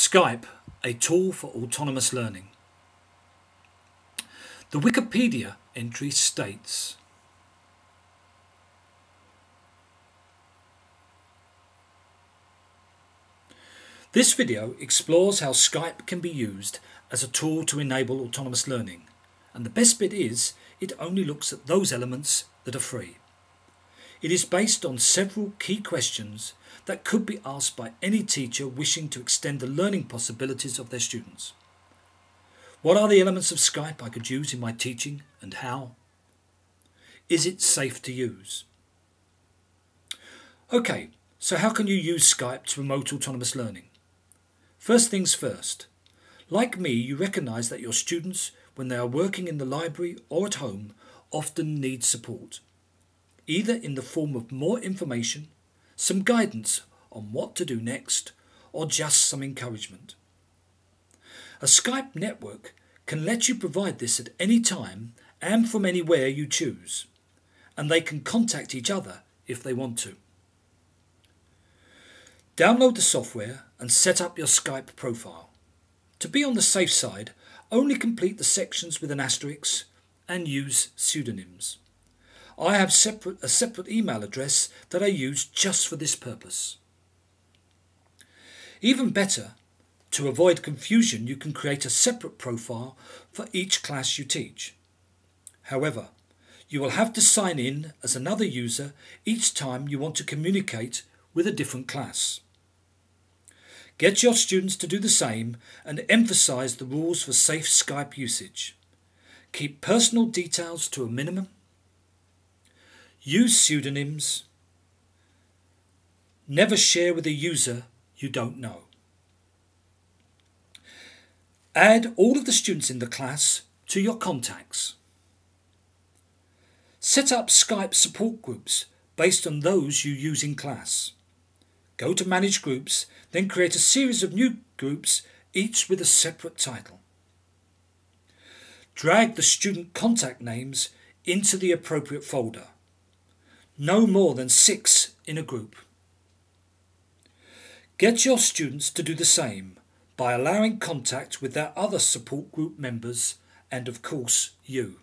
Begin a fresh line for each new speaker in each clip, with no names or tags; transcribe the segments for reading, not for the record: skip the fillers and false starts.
Skype, a tool for autonomous learning. The Wikipedia entry states, this video explores how Skype can be used as a tool to enable autonomous learning, and the best bit is it only looks at those elements that are free. It is based on several key questions that could be asked by any teacher wishing to extend the learning possibilities of their students. What are the elements of Skype I could use in my teaching and how? Is it safe to use? Okay, so how can you use Skype to promote autonomous learning? First things first. Like me, you recognise that your students, when they are working in the library or at home, often need support, either in the form of more information, some guidance on what to do next, or just some encouragement. A Skype network can let you provide this at any time and from anywhere you choose, and they can contact each other if they want to. Download the software and set up your Skype profile. To be on the safe side, only complete the sections with an asterisk and use pseudonyms. I have a separate email address that I use just for this purpose. Even better, to avoid confusion, you can create a separate profile for each class you teach. However, you will have to sign in as another user each time you want to communicate with a different class. Get your students to do the same and emphasise the rules for safe Skype usage. Keep personal details to a minimum. Use pseudonyms. Never share with a user you don't know. Add all of the students in the class to your contacts. Set up Skype support groups based on those you use in class. Go to Manage Groups, then create a series of new groups, each with a separate title. Drag the student contact names into the appropriate folder. No more than 6 in a group. Get your students to do the same by allowing contact with their other support group members and, of course, you.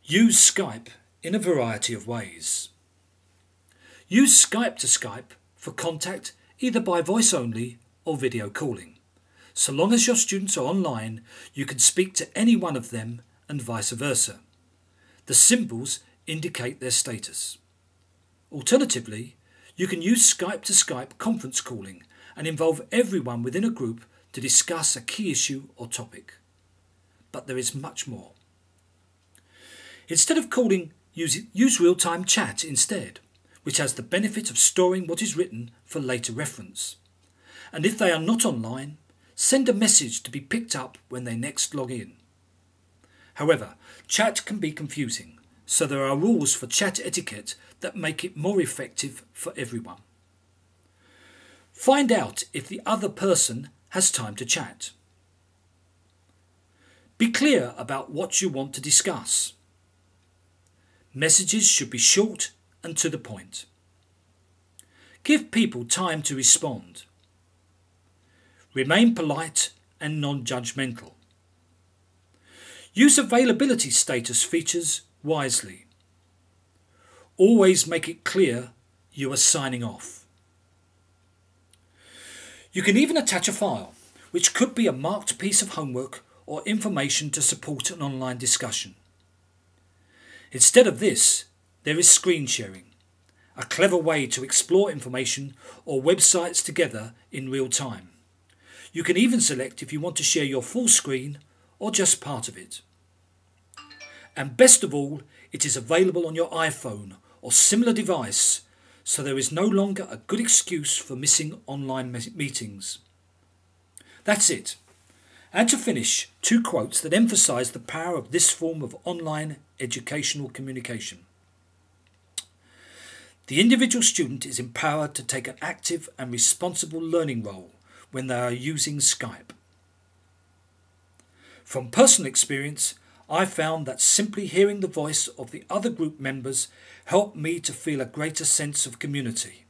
Use Skype in a variety of ways. Use Skype to Skype for contact either by voice only or video calling. So long as your students are online, you can speak to any one of them and vice versa. The symbols indicate their status. Alternatively, you can use Skype to Skype conference calling and involve everyone within a group to discuss a key issue or topic. But there is much more. Instead of calling, use real-time chat instead, which has the benefit of storing what is written for later reference. And if they are not online, send a message to be picked up when they next log in. However, chat can be confusing, so there are rules for chat etiquette that make it more effective for everyone. Find out if the other person has time to chat. Be clear about what you want to discuss. Messages should be short and to the point. Give people time to respond. Remain polite and non-judgmental. Use availability status features wisely. Always make it clear you are signing off. You can even attach a file, which could be a marked piece of homework or information to support an online discussion. Instead of this, there is screen sharing, a clever way to explore information or websites together in real time. You can even select if you want to share your full screen or just part of it. And best of all, it is available on your iPhone or similar device, so there is no longer a good excuse for missing online meetings. That's it. And to finish, 2 quotes that emphasise the power of this form of online educational communication. The individual student is empowered to take an active and responsible learning role when they are using Skype. From personal experience, I found that simply hearing the voice of the other group members helped me to feel a greater sense of community.